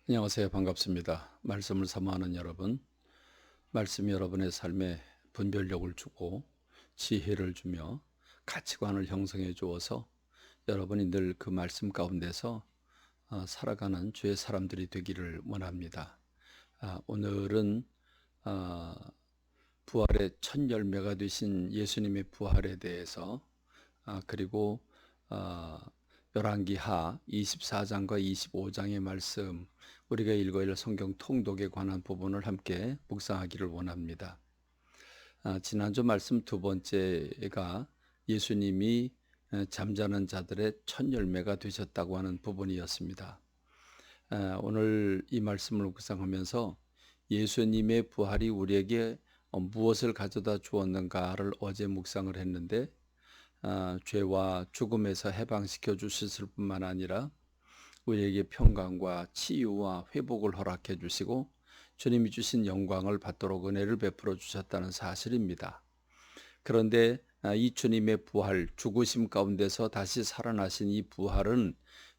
안녕하세요. 반갑습니다. 말씀을 사모하는 여러분, 말씀이 여러분의 삶에 분별력을 주고 지혜를 주며 가치관을 형성해 주어서 여러분이 늘 그 말씀 가운데서 살아가는 주의 사람들이 되기를 원합니다. 오늘은 아, 부활의 첫 열매가 되신 예수님의 부활에 대해서 그리고 어, 열왕기하 24장과 25장의 말씀, 우리가 읽어야 할 성경 통독에 관한 부분을 함께 묵상하기를 원합니다. 지난주 말씀 두 번째가 예수님이 잠자는 자들의 첫 열매가 되셨다고 하는 부분이었습니다. 오늘 이 말씀을 묵상하면서 예수님의 부활이 우리에게 무엇을 가져다 주었는가를 어제 묵상을 했는데, 죄와 죽음에서 해방시켜 주셨을 뿐만 아니라 우리에게 평강과 치유와 회복을 허락해 주시고 주님이 주신 영광을 받도록 은혜를 베풀어 주셨다는 사실입니다. 그런데 이 주님의 부활, 죽으심 가운데서 다시 살아나신 이 부활은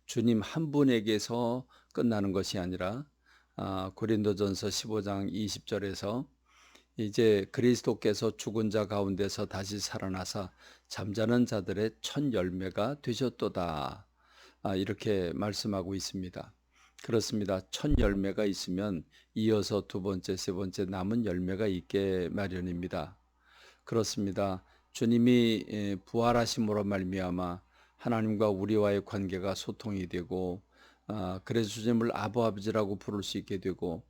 주님 한 분에게서 끝나는 것이 아니라 고린도전서 15장 20절에서 이제 그리스도께서 죽은 자 가운데서 다시 살아나사 잠자는 자들의 첫 열매가 되셨도다. 이렇게 말씀하고 있습니다. 그렇습니다. 첫 열매가 있으면 이어서 두 번째, 세 번째 남은 열매가 있게 마련입니다. 그렇습니다. 주님이 부활하심으로 말미암아 하나님과 우리와의 관계가 소통이 되고, 그래서 주님을 아버지라고 부를 수 있게 되고,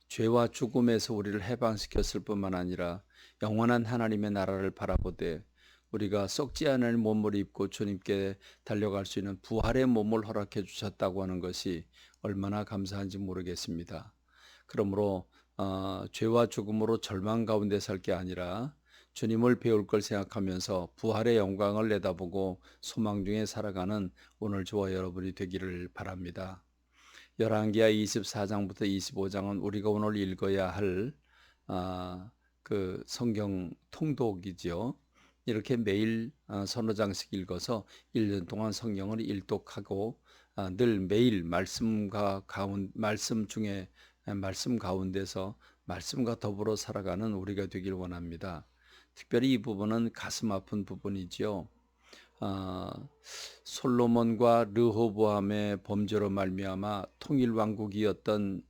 죄와 죽음에서 우리를 해방시켰을 뿐만 아니라 영원한 하나님의 나라를 바라보되 우리가 썩지 않을 몸을 입고 주님께 달려갈 수 있는 부활의 몸을 허락해 주셨다고 하는 것이 얼마나 감사한지 모르겠습니다. 그러므로 죄와 죽음으로 절망 가운데 살 게 아니라 주님을 배울 걸 생각하면서 부활의 영광을 내다보고 소망 중에 살아가는 오늘 저와 여러분이 되기를 바랍니다. 열왕기하 24장부터 25장은 우리가 오늘 읽어야 할 그 성경 통독이지요. 이렇게 매일 서너 장씩 읽어서 1년 동안 성경을 일독하고 늘 매일 말씀 중에 말씀 가운데서 말씀과 더불어 살아가는 우리가 되길 원합니다. 특별히 이 부분은 가슴 아픈 부분이지요. 솔로몬과 르호보암의 범죄로 말미암아 통일 왕국이었던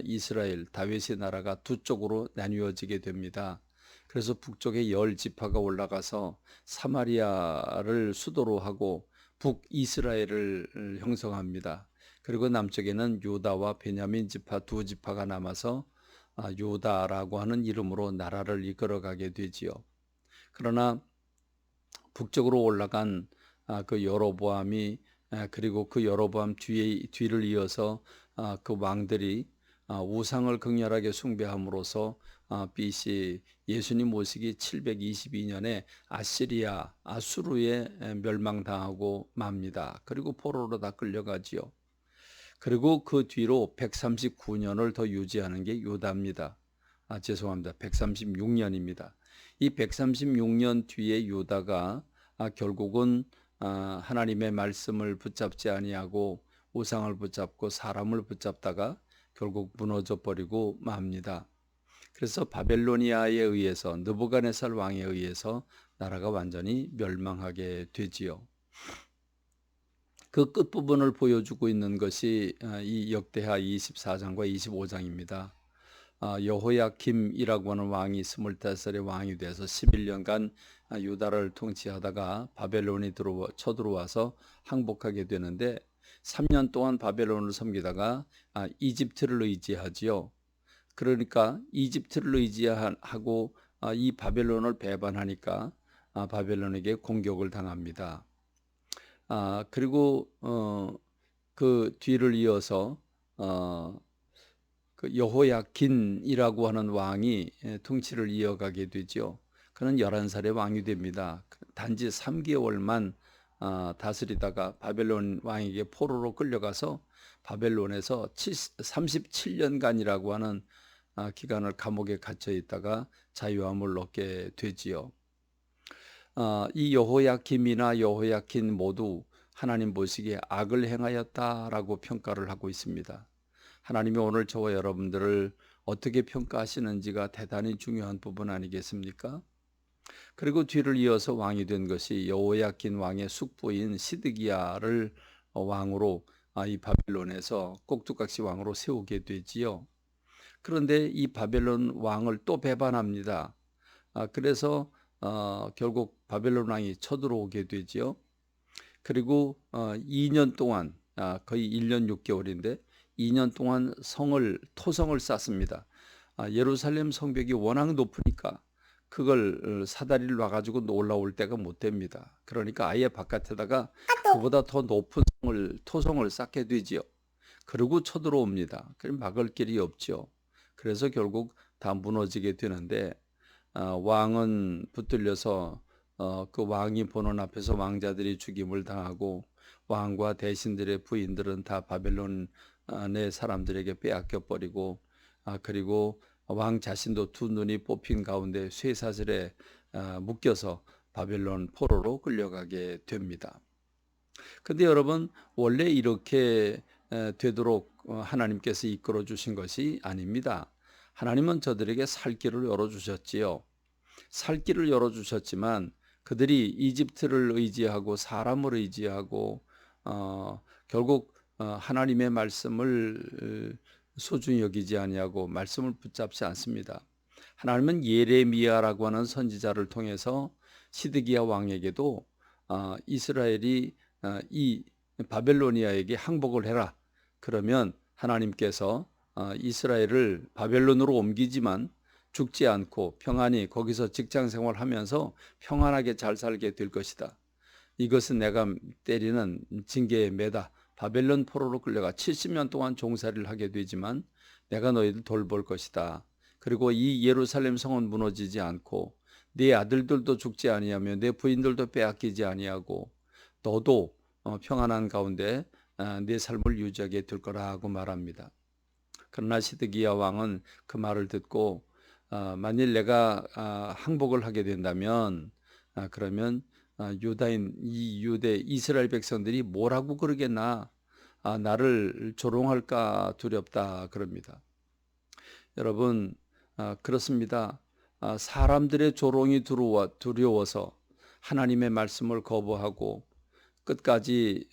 이스라엘 다윗의 나라가 두 쪽으로 나뉘어지게 됩니다. 그래서 북쪽에 10지파가 올라가서 사마리아를 수도로 하고 북이스라엘을 형성합니다. 그리고 남쪽에는 유다와 베냐민 지파 두 지파가 남아서 유다라고 하는 이름으로 나라를 이끌어가게 되지요. 그러나 북쪽으로 올라간 그 여로보암이 그리고 그 여로보암 뒤를 이어서 그 왕들이 우상을 극렬하게 숭배함으로써 BC 예수님 오시기 722년에 아수르에 멸망당하고 맙니다. 그리고 포로로 다 끌려가지요. 그리고 그 뒤로 139년을 더 유지하는 게 유다입니다. 죄송합니다. 136년입니다. 이 136년 뒤에 유다가 결국은 하나님의 말씀을 붙잡지 아니하고 우상을 붙잡고 사람을 붙잡다가 결국 무너져 버리고 맙니다. 그래서 바벨로니아에 의해서 느부갓네살 왕에 의해서 나라가 완전히 멸망하게 되지요. 그 끝부분을 보여주고 있는 것이 이 역대하 24장과 25장입니다. 여호야김이라고 하는 왕이 25살의 왕이 돼서 11년간 유다를 통치하다가 바벨론이 쳐들어와서 항복하게 되는데 3년 동안 바벨론을 섬기다가 이집트를 의지하지요. 그러니까 이집트를 의지하고 이 바벨론을 배반하니까 바벨론에게 공격을 당합니다. 그리고 그 뒤를 이어서 그 여호야긴이라고 하는 왕이 통치를 이어가게 되죠. 그는 11살의 왕이 됩니다. 단지 3개월만 다스리다가 바벨론 왕에게 포로로 끌려가서 바벨론에서 37년간이라고 하는 기간을 감옥에 갇혀 있다가 자유함을 얻게 되지요. 이 여호야김이나 여호야킨 모두 하나님 보시기에 악을 행하였다라고 평가를 하고 있습니다. 하나님이 오늘 저와 여러분들을 어떻게 평가하시는지가 대단히 중요한 부분 아니겠습니까? 그리고 뒤를 이어서 왕이 된 것이 여호야킨 왕의 숙부인 시드기야를 왕으로 이 바벨론에서 꼭두각시 왕으로 세우게 되지요. 그런데 이 바벨론 왕을 또 배반합니다. 그래서 결국 바벨론 왕이 쳐들어오게 되지요. 그리고 2년 동안 거의 1년 6개월인데 2년 동안 토성을 쌓습니다. 예루살렘 성벽이 워낙 높으니까 그걸 사다리를 놔가지고 올라올 때가 못 됩니다. 그러니까 아예 바깥에다가 그보다 더 높은 토성을 쌓게 되지요. 그리고 쳐들어옵니다. 그럼 막을 길이 없죠. 그래서 결국 다 무너지게 되는데 왕은 붙들려서 그 왕이 보는 앞에서 왕자들이 죽임을 당하고 왕과 대신들의 부인들은 다 바벨론의 사람들에게 빼앗겨 버리고 그리고 왕 자신도 두 눈이 뽑힌 가운데 쇠사슬에 묶여서 바벨론 포로로 끌려가게 됩니다. 근데 여러분 원래 이렇게 되도록 하나님께서 이끌어 주신 것이 아닙니다. 하나님은 저들에게 살 길을 열어주셨지요. 살 길을 열어주셨지만 그들이 이집트를 의지하고 사람을 의지하고 결국 하나님의 말씀을 소중히 여기지 아니하고 말씀을 붙잡지 않습니다. 하나님은 예레미야라고 하는 선지자를 통해서 시드기야 왕에게도 이스라엘이 이 바벨로니아에게 항복을 해라. 그러면 하나님께서 이스라엘을 바벨론으로 옮기지만 죽지 않고 평안히 거기서 직장 생활하면서 평안하게 잘 살게 될 것이다. 이것은 내가 때리는 징계의 매다. 바벨론 포로로 끌려가 70년 동안 종살이를 하게 되지만 내가 너희를 돌볼 것이다. 그리고 이 예루살렘 성은 무너지지 않고 네 아들들도 죽지 아니하며 내 부인들도 빼앗기지 아니하고 너도 평안한 가운데 내 삶을 유지하게 될 거라고 말합니다. 그러나 시드기야 왕은 그 말을 듣고 만일 내가 항복을 하게 된다면 그러면 유대 이스라엘 백성들이 뭐라고 그러겠나, 나를 조롱할까 두렵다 그럽니다. 여러분 그렇습니다. 사람들의 조롱이 두려워서 하나님의 말씀을 거부하고 끝까지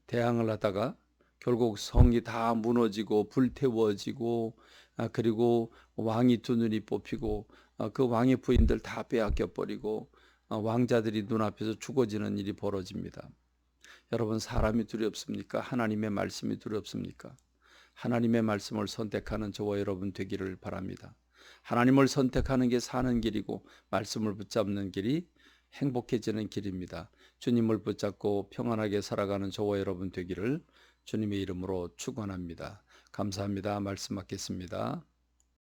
대항을 하다가 결국 성이 다 무너지고 불태워지고 그리고 왕이 두 눈이 뽑히고 그 왕의 부인들 다 빼앗겨 버리고 왕자들이 눈앞에서 죽어지는 일이 벌어집니다. 여러분 사람이 두렵습니까? 하나님의 말씀이 두렵습니까? 하나님의 말씀을 선택하는 저와 여러분 되기를 바랍니다. 하나님을 선택하는 게 사는 길이고 말씀을 붙잡는 길이 행복해지는 길입니다. 주님을 붙잡고 평안하게 살아가는 저와 여러분 되기를 주님의 이름으로 축원합니다. 감사합니다. 말씀 받겠습니다.